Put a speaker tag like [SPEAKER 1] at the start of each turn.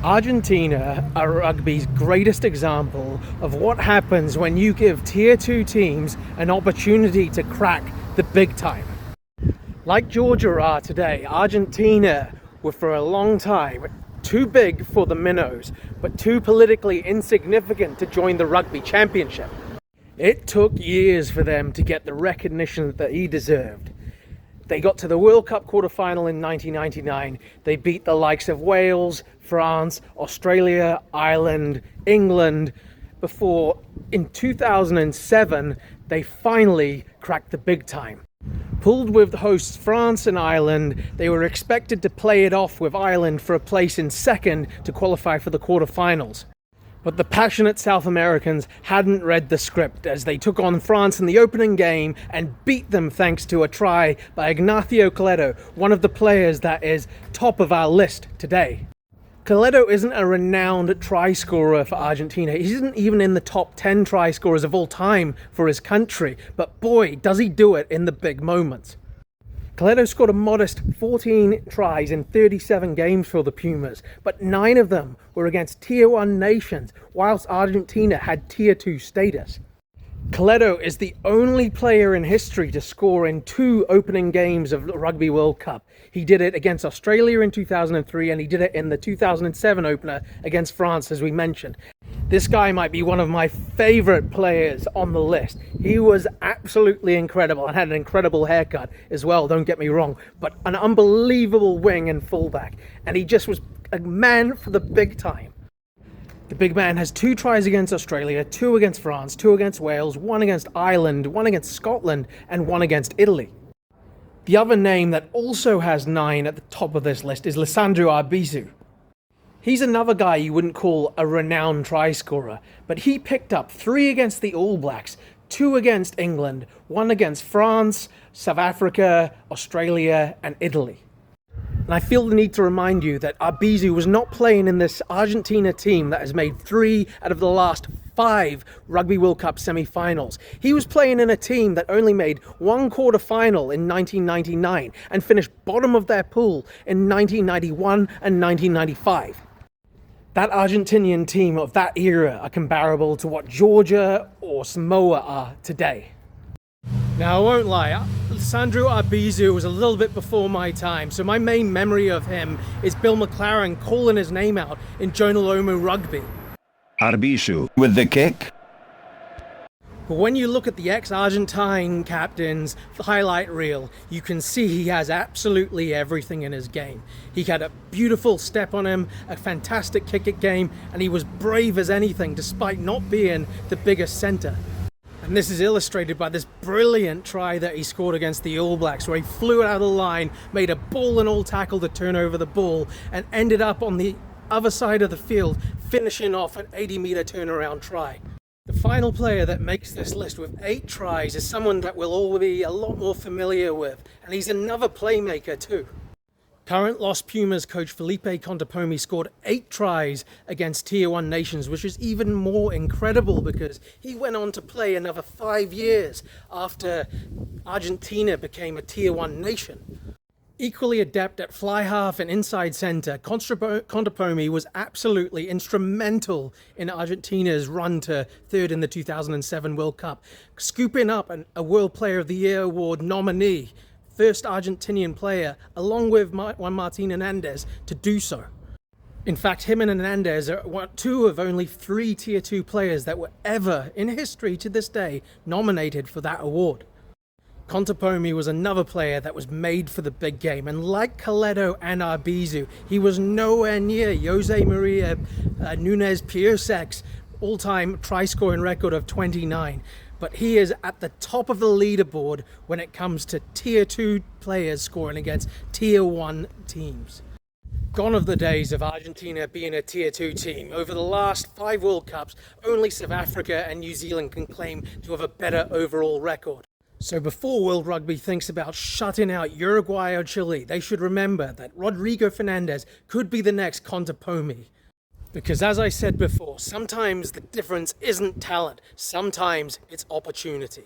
[SPEAKER 1] Argentina are rugby's greatest example of what happens when you give Tier 2 teams an opportunity to crack the big time. Like Georgia are today, Argentina were for a long time too big for the minnows, but too politically insignificant to join the rugby championship. It took years for them to get the recognition that he deserved. They got to the World Cup quarter-final in 1999. They beat the likes of Wales, France, Australia, Ireland, England, before in 2007 they finally cracked the big time. Pulled with hosts France and Ireland, they were expected to play it off with Ireland for a place in second to qualify for the quarter-finals. But the passionate South Americans hadn't read the script as they took on France in the opening game and beat them thanks to a try by Ignacio Coleto, one of the players that is top of our list today. Coleto isn't a renowned try scorer for Argentina. He isn't even in the top 10 try scorers of all time for his country, but boy, does he do it in the big moments. Coleto scored a modest 14 tries in 37 games for the Pumas, but 9 of them were against Tier 1 nations, whilst Argentina had Tier 2 status. Coleto is the only player in history to score in 2 opening games of the Rugby World Cup. He did it against Australia in 2003, and he did it in the 2007 opener against France, as we mentioned. This guy might be one of my favorite players on the list. He was absolutely incredible and had an incredible haircut as well, don't get me wrong, but an unbelievable wing and fullback. And he just was a man for the big time. The big man has 2 tries against Australia, 2 against France, 2 against Wales, 1 against Ireland, 1 against Scotland, and 1 against Italy. The other name that also has 9 at the top of this list is Lisandro Arbizu. He's another guy you wouldn't call a renowned try scorer, but he picked up 3 against the All Blacks, 2 against England, 1 against France, South Africa, Australia, and Italy. And I feel the need to remind you that Arbizu was not playing in this Argentina team that has made 3 out of the last 5 Rugby World Cup semi-finals. He was playing in a team that only made 1 quarter-final in 1999 and finished bottom of their pool in 1991 and 1995. That Argentinian team of that era are comparable to what Georgia or Samoa are today. Now, I won't lie, Lisandro Arbizu was a little bit before my time, so my main memory of him is Bill McLaren calling his name out in Jonalomu Rugby.
[SPEAKER 2] Arbizu with the kick.
[SPEAKER 1] But when you look at the ex-Argentine captain's highlight reel, you can see he has absolutely everything in his game. He had a beautiful step on him, a fantastic kick game, and he was brave as anything despite not being the biggest centre. And this is illustrated by this brilliant try that he scored against the All Blacks, where he flew out of the line, made a ball and all tackle to turn over the ball, and ended up on the other side of the field, finishing off an 80-metre turnaround try. The final player that makes this list with 8 tries is someone that we'll all be a lot more familiar with, and he's another playmaker too. Current Los Pumas coach Felipe Contepomi scored 8 tries against Tier 1 nations, which is even more incredible because he went on to play another 5 years after Argentina became a Tier 1 nation. Equally adept at fly half and inside centre, Contepomi was absolutely instrumental in Argentina's run to 3rd in the 2007 World Cup, scooping up a World Player of the Year award nominee, first Argentinian player, along with Juan Martin Hernandez, to do so. In fact, him and Hernandez are 2 of only 3 Tier 2 players that were ever, in history to this day, nominated for that award. Contepomi was another player that was made for the big game, and like Coleto and Arbizu, he was nowhere near Jose Maria Nunez Pirsec's all-time try-scoring record of 29. But he is at the top of the leaderboard when it comes to Tier 2 players scoring against Tier 1 teams. Gone are the days of Argentina being a Tier 2 team. Over the last 5 World Cups, only South Africa and New Zealand can claim to have a better overall record. So before World Rugby thinks about shutting out Uruguay or Chile, they should remember that Rodrigo Fernandez could be the next Contepomi. Because as I said before, sometimes the difference isn't talent, sometimes it's opportunity.